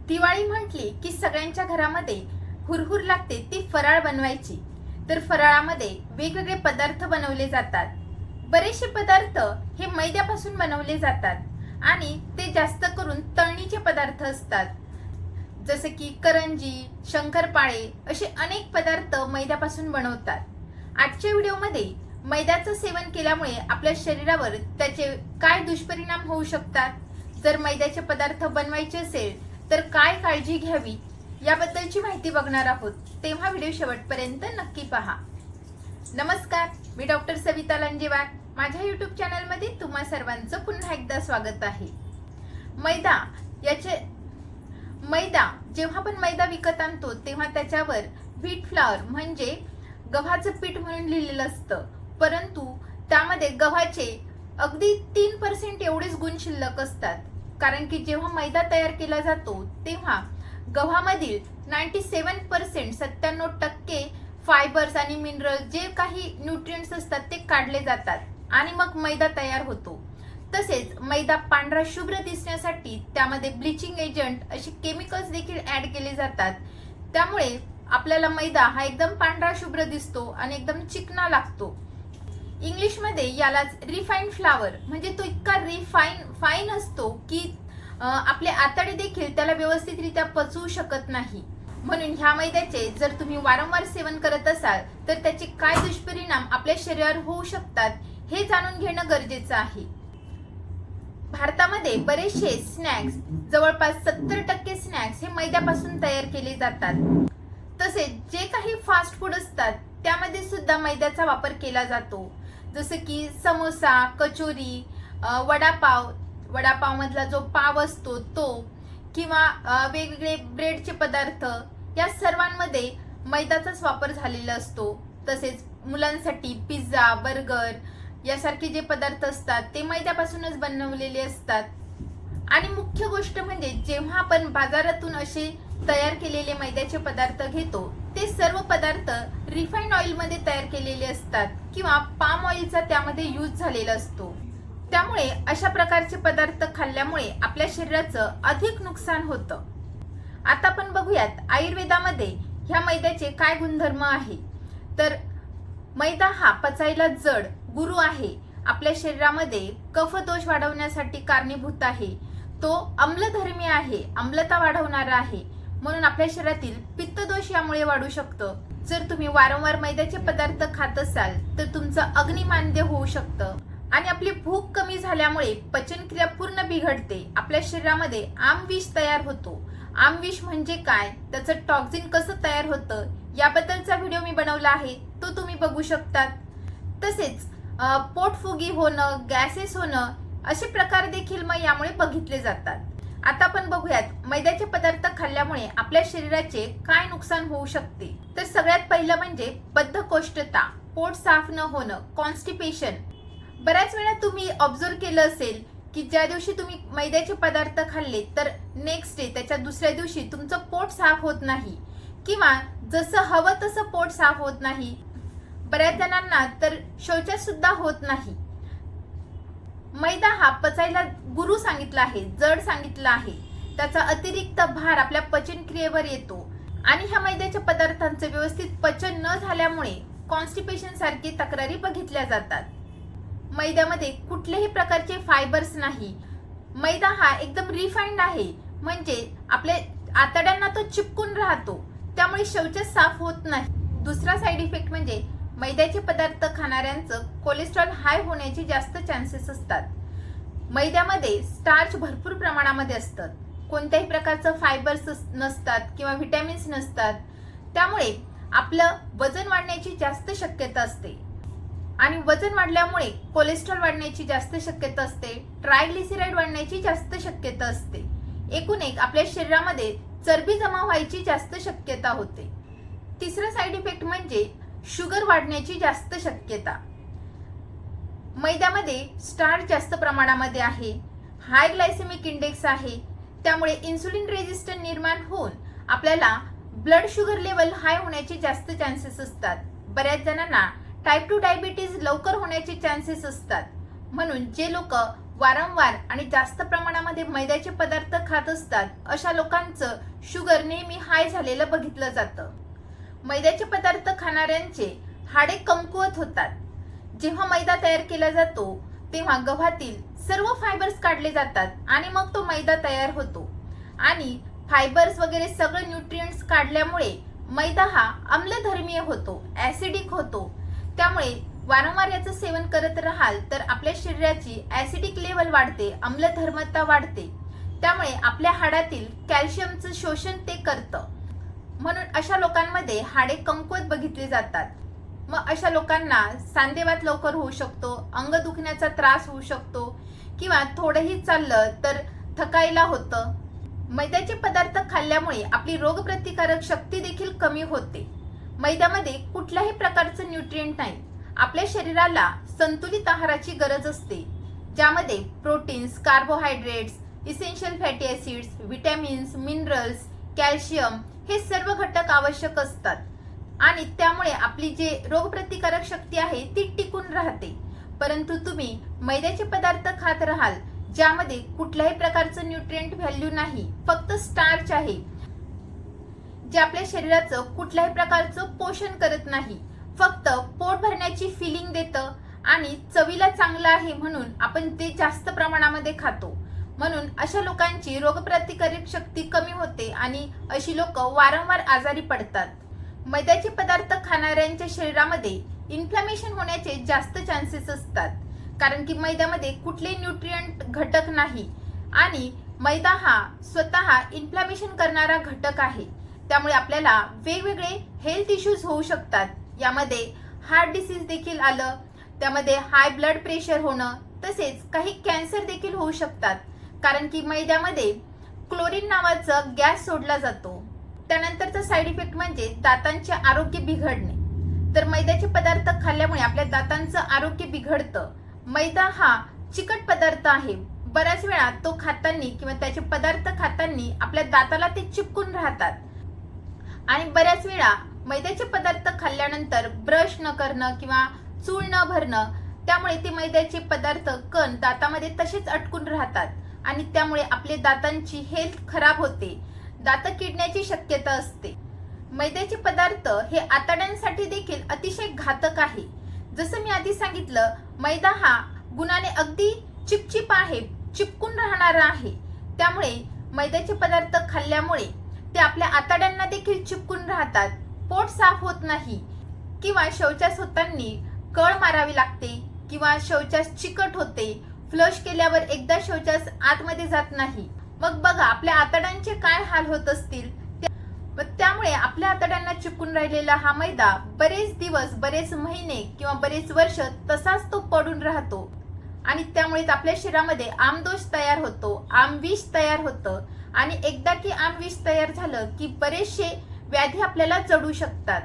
दिवाळी म्हटली की सगळ्यांच्या घरामध्ये हुरहुर लागते ती फराळ बनवायची। तर फराळामध्ये वेगवेगळे पदार्थ बनवले जातात। बरेचसे पदार्थ हे मैद्यापासून बनवले जातात आणि ते जास्त करून तळणीचे पदार्थ असतात, जसे की करंजी, शंकरपाळे असे अनेक पदार्थ मैद्यापासून बनवतात। आजच्या व्हिडिओमध्ये मैद्याचं सेवन केल्यामुळे आपल्या शरीरावर त्याचे काय दुष्परिणाम होऊ शकतात, जर मैद्याचे पदार्थ बनवायचे असेल तर काय काळजी घ्यावी याबद्दलची माहिती बघणार आहोत। तेव्हा व्हिडिओ शेवटपर्यंत नक्की पहा। नमस्कार, मी डॉक्टर सविता लांजेवार। माझ्या YouTube चॅनलमध्ये तुम्हा सर्वांचं पुन्हा एकदा स्वागत आहे। मैदा जेव्हा आपण मैदा विकत आणतो तेव्हा त्याच्यावर व्हीट फ्लावर म्हणजे गव्हाचं पीठ म्हणून लिहिलेलं असतं, परंतु त्यामध्ये गव्हाचे अगदी 3% एवढेच गुण शिल्लक असतात। कारण की जेव्हा मैदा तयार केला जातो तेव्हा गव्हामधील 97% फायबर्स आणि मिनरल जे काही न्यूट्रिएंट्स असतात ते काढले जातात आणि मग मैदा तयार होतो। तसेच मैदा पांढरा शुभ्र दिसण्यासाठी त्यामध्ये ब्लीचिंग एजंट अशी केमिकल्स देखील ऍड केले जातात। त्यामुळे आपल्याला मैदा हा एकदम पांढरा शुभ्र दिसतो आणि एकदम चिकना लागतो। इंग्लिश मध्ये यालाच रिफाईंड फ्लावर म्हणजे तो इतका फाईन असतो की आपले आतडे देखील त्याला व्यवस्थितरित्या पचवू शकत नाही। म्हणून ह्या मैद्याचे जर तुम्ही वारंवार सेवन करत असाल तर त्याचे काय दुष्परिणाम आपल्या शरीरावर होऊ शकतात हे जाणून घेणं गरजेचं आहे। भारतामध्ये बरेचसे स्नॅक्स, जवळपास 70% स्नॅक्स हे मैद्यापासून तयार केले जातात। तसेच जे काही फास्ट फूड असतात त्यामध्ये सुद्धा मैद्याचा वापर केला जातो, जसे की समोसा, कचोरी, वडापाव मधला जो पाव असतो तो, किंवा वेगवेगळे ब्रेडचे पदार्थ, या सर्वांमध्ये मैद्याचाच वापर झालेला असतो। तसेच मुलांसाठी पिझ्झा, बर्गर यासारखे जे पदार्थ असतात ते मैद्यापासूनच बनवलेले असतात। आणि मुख्य गोष्ट म्हणजे जेव्हा आपण बाजारातून असे तयार केलेले मैद्याचे पदार्थ घेतो ते सर्व पदार्थ रिफाईंड ऑइल मध्ये तयार केलेले असतात किंवा पाम ऑइलचा त्यामध्ये यूज झालेला असतो। त्यामुळे अशा प्रकारचे पदार्थ खाल्ल्यामुळे आपल्या शरीराचं अधिक नुकसान होतं। आता आपण बघूयात आयुर्वेदामध्ये ह्या मैद्याचे काय गुणधर्म आहे। तर मैदा हा पचायला जड गुरु आहे, आपल्या शरीरामध्ये कफ दोष वाढवण्यासाठी कारणीभूत आहे, तो आम्लधर्मी आहे, आम्लता वाढवणारा आहे, म्हणून आपल्या शरीरातील पित्त दोष यामुळे वाढू शकतं। जर तुम्ही वारंवार मैद्याचे पदार्थ खात असाल तर तुमचं अग्निमांद्य होऊ शकतं आणि आपली भूक कमी झाल्यामुळे पचनक्रिया पूर्ण बिघडते। आपल्या शरीरामध्ये आमविष तयार होतो। आमविष म्हणजे काय, त्याचं टॉक्सिन कसं तयार होतं याबद्दलचा व्हिडिओ मी बनवला आहे, तो तुम्ही बघू शकतात। तसेच पोटफुगी होणं, गॅसेस होणं असे प्रकार देखील मग यामुळे बघितले जातात। आता आपण बघूयात मैद्याचे पदार्थ खाल्ल्यामुळे आपल्या शरीराचे काय नुकसान होऊ शकते। तर सगळ्यात पहिलं म्हणजे बद्धकोष्ठता, पोट साफ न होणं, कॉन्स्टिपेशन। बऱ्याच वेळा तुम्ही ऑब्झर्व केलं असेल की ज्या दिवशी तुम्ही मैद्याचे पदार्थ खाल्ले तर नेक्स्ट डे त्याच्या दुसऱ्या दिवशी तुमचं पोट साफ होत नाही किंवा जसं हवं तसं पोट साफ होत नाही। बऱ्याच जणांना तर शौच सुद्धा होत नाही। मैदा हा पचायला गुरु सांगितला आहे, जड सांगितला आहे, त्याचा अतिरिक्त भार आपल्या पचनक्रियेवर येतो आणि ह्या मैद्याच्या पदार्थांचे व्यवस्थित पचन न झाल्यामुळे कॉन्स्टिपेशन सारखी तक्रारी बघितल्या जातात। मैद्यामध्ये कुठल्याही प्रकारचे फायबर्स नाही। मैदा हा एकदम रिफाईंड आहे, म्हणजे आपल्या आतड्यांना तो चिपकून राहतो, त्यामुळे शौच साफ होत नाही। दुसरा साइड इफेक्ट म्हणजे मैद्याचे पदार्थ खाणाऱ्यांचं कोलेस्ट्रॉल हाय होण्याचे जास्त चान्सेस असतात। मैद्यामध्ये स्टार्च भरपूर प्रमाणामध्ये असतात, कोणत्याही प्रकारचं फायबर्स नसतात किंवा व्हिटॅमिन्स नसतात, त्यामुळे आपलं वजन वाढण्याची जास्त शक्यता असते आणि वजन वाढल्यामुळे कोलेस्ट्रॉल वाढण्याची जास्त शक्यता असते, ट्रायग्लिसराईड वाढण्याची जास्त शक्यता असते। एकूण एक आपल्या शरीरामध्ये चरबी जमा व्हायची जास्त शक्यता होते। तिसरा साइड इफेक्ट म्हणजे शुगर वाढण्याची जास्त शक्यता। मैद्यामध्ये स्टार्च जास्त प्रमाणामध्ये आहे, हाय ग्लायसेमिक इंडेक्स आहे, त्यामुळे इन्सुलिन रेजिस्टन्स निर्माण होऊन आपल्याला ब्लड शुगर लेवल हाय होण्याचे जास्त चान्सेस असतात। बऱ्याच जणांना टाइप 2 डायबिटीज लवकर होण्याचे चान्सेस असतात। म्हणून जे लोक वारंवार आणि जास्त प्रमाणामध्ये मैद्याचे पदार्थ खात असतात अशा लोकांचं शुगर नेहमी हाय झालेलं बघितलं जातं. मैद्याचे पदार्थ खाणाऱ्यांचे हाडे कमकुवत होतात. जेव्हा मैदा तयार केला जातो तेव्हा गव्हातील सर्व फायबर्स काढले जातात आणि मग तो मैदा तयार होतो आणि फायबर्स वगैरे सगळे न्यूट्रिएंट्स काढल्यामुळे मैदा हा आम्लधर्मीय होतो, ऍसिडिक होतो. त्यामुळे वारंवार याचं सेवन करत राहाल तर आपल्या शरीराची ऍसिडिक लेवल वाढते, आम्लधर्मता वाढते. त्यामुळे आपल्या हाडातील कॅल्शियमचं शोषण ते करतं. म्हणून अशा लोकांमध्ये हाडे कमकुवत बघितली जातात. मग अशा लोकांना सांधेवात लवकर होऊ शकतो, अंग दुखण्याचा त्रास होऊ शकतो किंवा थोडंही चाललं तर थकायला होतं. मैद्याचे पदार्थ खाल्ल्यामुळे आपली रोगप्रतिकारक शक्ती देखील कमी होते. मैद्यामध्ये कुठल्याही प्रकारचं न्यूट्रिएंट नाही. आपल्या शरीराला संतुलित आहाराची गरज असते, ज्यामध्ये proteins, carbohydrates, essential fatty acids, vitamins, minerals, calcium हे सर्व घटक आवश्यक असतात आणि त्यामुळे आपली जे रोगप्रतिकारक शक्ती आहे ती टिकून राहते. परंतु तुम्ही मैद्याचे पदार्थ खात राहाल ज्यामध्ये कुठल्याही प्रकारचं न्यूट्रिएंट व्हॅल्यू नाही, फक्त स्टार्च आहे, जे आपल्या शरीराचं कुठल्याही प्रकारचं पोषण करत नाही, फक्त पोट भरण्याची फिलिंग देतं आणि चवीला चांगलं आहे म्हणून आपण ते जास्त प्रमाणामध्ये खातो. म्हणून अशा लोकांची रोगप्रतिकारक शक्ती कमी होते आणि अशी लोक वारंवार आजारी पडतात. मैद्याचे पदार्थ खाणाऱ्यांच्या शरीरामध्ये इन्फ्लॅमेशन होण्याचे जास्त चान्सेस असतात, कारण की मैद्यामध्ये कुठले न्यूट्रिएंट घटक नाही आणि मैदा हा स्वतः इन्फ्लॅमेशन करणारा घटक आहे. त्यामुळे आपल्याला वेगवेगळे हेल्थ इश्यूज होऊ शकतात. यामध्ये हार्ट डिसीज देखील आलं, त्यामध्ये हाय ब्लड प्रेशर होणं, तसेच काही कॅन्सर देखील होऊ शकतात, कारण की मैद्यामध्ये क्लोरीन नावाचा गॅस सोडला जातो. त्यानंतरचा साईड इफेक्ट म्हणजे दातांचे आरोग्य बिघडणे. तर मैद्याचे पदार्थ खाल्ल्यामुळे आपल्या दातांचं आरोग्य बिघडतं. मैदा हा चिकट पदार्थ आहे. बऱ्याच वेळा तो खाताना किंवा त्याचे पदार्थ खाताना आपल्या दाताला ते चिपकून राहतात आणि बऱ्याच वेळा मैद्याचे पदार्थ खाल्ल्यानंतर ब्रश न करणं किंवा चूळ न भरणं, त्यामुळे ते मैद्याचे पदार्थ कण दातामध्ये तसेच अटकून राहतात आणि त्यामुळे आपले दातांची हेल्थ खराब होते, दात किडण्याची शक्यता असते. मैद्याचे पदार्थ हे आतड्यांसाठी देखील अतिशय घातक आहे. जसं मी आधी सांगितलं, मैदा हा गुणाने अगदी चिपचिप आहे, चिपकून राहणारा आहे. त्यामुळे मैद्याचे पदार्थ खाल्ल्यामुळे ते आपल्या आतड्यांना देखील चिपकून राहतात, पोट साफ होत नाही किंवा शौचास होताना कळ मारावी लागते किंवा शौचास चिकट होते, फ्लश केल्यावर एकदा शौचास आतमध्ये जात नाही. मग बघा आपल्या आतड्यांचे काय हाल होत असतील. त्यामुळे आपल्या आतड्यांना चिपकून राहिलेला हा मैदा बरेच दिवस, बरेच महिने किंवा बरेच वर्ष तसाच तो पडून राहतो आणि त्यामुळेच आपल्या शरीरामध्ये आमदोष तयार होतो, आमविष तयार होतं आणि एकदा की आमविष तयार झालं की बरेचसे व्याधी आपल्याला जडू शकतात.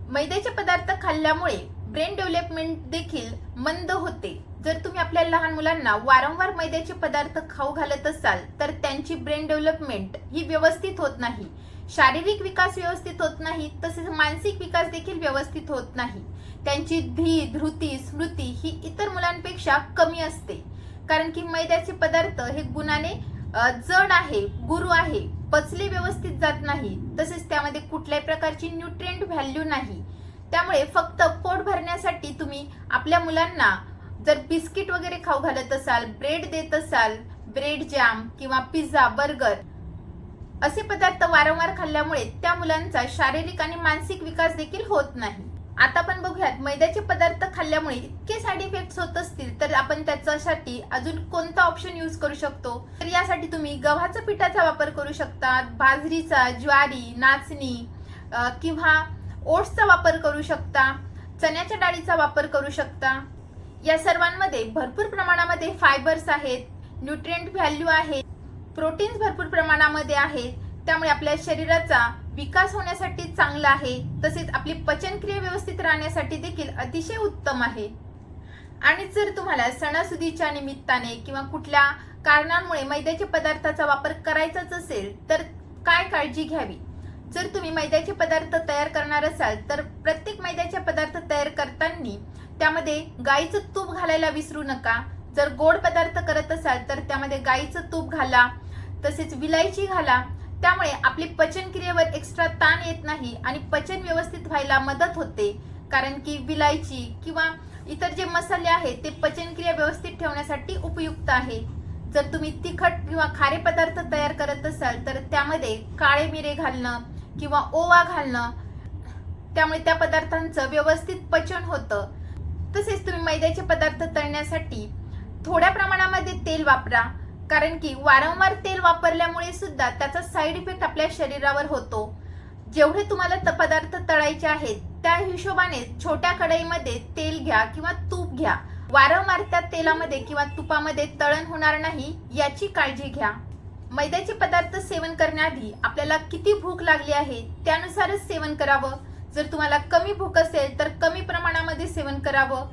मैद्याचे पदार्थ खाल्ल्यामुळे ब्रेन डेव्हलपमेंट देखील मंद होते. जर तुम्ही आपल्या लहान मुलांना वारंवार मैद्याचे पदार्थ खाऊ घालत असाल तर त्यांची ब्रेन डेव्हलपमेंट ही व्यवस्थित होत नाही, शारीरिक विकास व्यवस्थित होत नाही, तसेच मानसिक विकास देखील व्यवस्थित होत नाही. त्यांची धृती, स्मृती ही इतर मुलांपेक्षा कमी असते, कारण की मैद्याचे पदार्थ हे गुणाने जड आहे, गुरू आहे, पचले व्यवस्थित जात नाही, तसेच त्यामध्ये कुठल्याही प्रकारची न्यूट्रिएंट व्हॅल्यू नाही. त्यामुळे फक्त पोट भरण्यासाठी तुम्ही आपल्या मुलांना जर बिस्किट वगैरे खाऊ घालत असाल, ब्रेड देत असाल, ब्रेड जॅम किंवा पिझ्झा, बर्गर असे पदार्थ वारंवार खाल्ल्यामुळे त्या मुलांचा शारीरिक आणि मानसिक विकास देखील होत नाही. आता आपण बघूयात मैद्याचे पदार्थ खाल्ल्यामुळे इतके साईड इफेक्ट्स होत असतील तर आपण त्याच्यासाठी अजून कोणता ऑप्शन यूज करू शकतो. तर यासाठी तुम्ही गव्हाच्या पिठाचा वापर करू शकता, बाजरीचा, ज्वारी, नाचणी किंवा ओट्सचा वापर करू शकता, चण्याच्या डाळीचा वापर करू शकता. या सर्वांमध्ये भरपूर प्रमाणामध्ये फायबर्स आहेत, न्यूट्रिएंट व्हॅल्यू आहे, प्रोटीन्स भरपूर प्रमाणामध्ये आहेत. त्यामुळे आपल्या शरीराचा विकास होण्यासाठी चांगला आहे, तसेच आपली पचनक्रिया व्यवस्थित राहण्यासाठी देखील अतिशय उत्तम आहे. आणि जर तुम्हाला सणासुदीच्या निमित्ताने किंवा कुठल्या कारणांमुळे मैद्याच्या पदार्थाचा वापर करायचाच असेल तर काय काळजी घ्यावी. जर तुम्ही मैद्याचे पदार्थ तयार करणार असाल तर प्रत्येक मैद्याचे पदार्थ तयार करताना त्यामध्ये गाईचं तूप घालायला विसरू नका. जर गोड पदार्थ करत असाल तर त्यामध्ये गाईचं तूप घाला, तसेच विलायची घाला. त्यामुळे आपली पचनक्रियेवर एक्स्ट्रा ताण येत नाही आणि पचन व्यवस्थित व्हायला मदत होते. कारण की विलायची किंवा इतर जे मसाले आहेत ते पचनक्रिया व्यवस्थित ठेवण्यासाठी उपयुक्त आहे. जर तुम्ही तिखट किंवा खारे पदार्थ तयार करत असाल तर त्यामध्ये काळे मिरे घालणं किंवा ओवा घालणं, त्यामुळे त्या पदार्थांचं व्यवस्थित पचन होतं. तसेच तुम्ही मैद्याचे पदार्थ तळण्यासाठी थोड्या प्रमाणामध्ये तेल वापरा, कारण की वारंवार तेल वापरल्यामुळे सुद्धा त्याचा साईड इफेक्ट आपल्या शरीरावर होतो. जेवढे तुम्हाला पदार्थ तळायचे आहेत त्या हिशोबाने छोट्या कढईमध्ये तेल घ्या किंवा तूप घ्या. वारंवार त्या तेलामध्ये किंवा तुपामध्ये तळण होणार नाही याची काळजी घ्या. मैद्याचे पदार्थ सेवन करण्याआधी आपल्याला किती भूक लागली आहे त्यानुसारच सेवन करावं. जर तुम्हाला कमी भूक असेल तर कमी प्रमाणामध्ये सेवन करावं,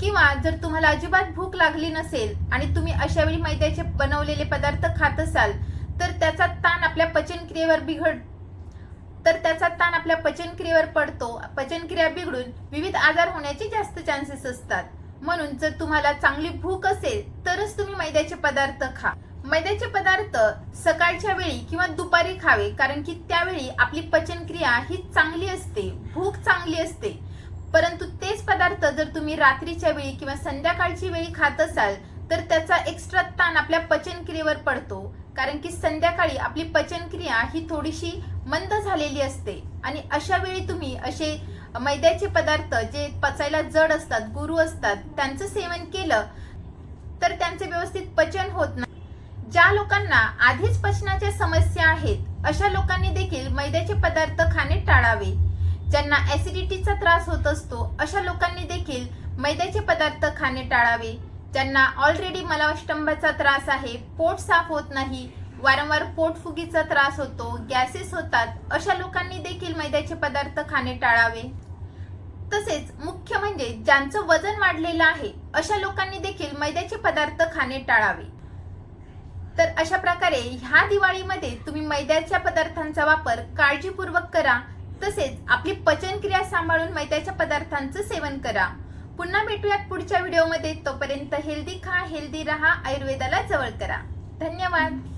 किंवा जर तुम्हाला अजिबात भूक लागली नसेल आणि तुम्ही अशा वेळी मैद्याचे बनवलेले पदार्थ खात असाल तर त्याचा ताण आपल्या पचनक्रियेवर पडतो. पचनक्रिया बिघडून विविध आजार होण्याचे जास्त चान्सेस असतात. म्हणून जर तुम्हाला चांगली भूक असेल तरच तुम्ही मैद्याचे पदार्थ खा. मैद्याचे पदार्थ सकाळच्या वेळी किंवा दुपारी खावे, कारण की त्यावेळी आपली पचनक्रिया ही चांगली असते, भूक चांगली असते. परंतु तेच पदार्थ जर तुम्ही रात्रीच्या वेळी किंवा संध्याकाळची वेळी खात असाल तर त्याचा एक्स्ट्रा ताण आपल्या पचनक्रियेवर पडतो. कारण की संध्याकाळी आपली पचनक्रिया ही थोडीशी मंद झालेली असते आणि अशा वेळी तुम्ही असे मैद्याचे पदार्थ जे पचायला जड असतात, गुरू असतात, त्यांचं सेवन केलं तर त्यांचे व्यवस्थित पचन होत नाही. ज्या लोकांना आधीच पचनाच्या समस्या आहेत अशा लोकांनी देखील मैद्याचे पदार्थ खाणे टाळावे. ज्यांना ऍसिडिटीचा त्रास होत असतो अशा लोकांनी देखील मैद्याचे पदार्थ खाणे टाळावे. ज्यांना ऑलरेडी मलावष्टंभाचा त्रास आहे, पोट साफ होत नाही, वारंवार पोटफुगीचा त्रास होतो, गॅसेस होतात, अशा लोकांनी देखील मैद्याचे पदार्थ खाणे टाळावे. तसेच मुख्य म्हणजे ज्यांचं वजन वाढलेलं आहे अशा लोकांनी देखील मैद्याचे पदार्थ खाणे टाळावे. तर अशा प्रकारे ह्या दिवाळीमध्ये तुम्ही मैद्याच्या पदार्थांचा वापर काळजीपूर्वक करा. तसेच आपली पचनक्रिया सांभाळून मैद्याच्या पदार्थांचं सेवन करा. पुन्हा भेटूयात पुढच्या व्हिडिओमध्ये. तोपर्यंत हेल्दी खा, हेल्दी रहा, आयुर्वेदाला जवळ करा. धन्यवाद.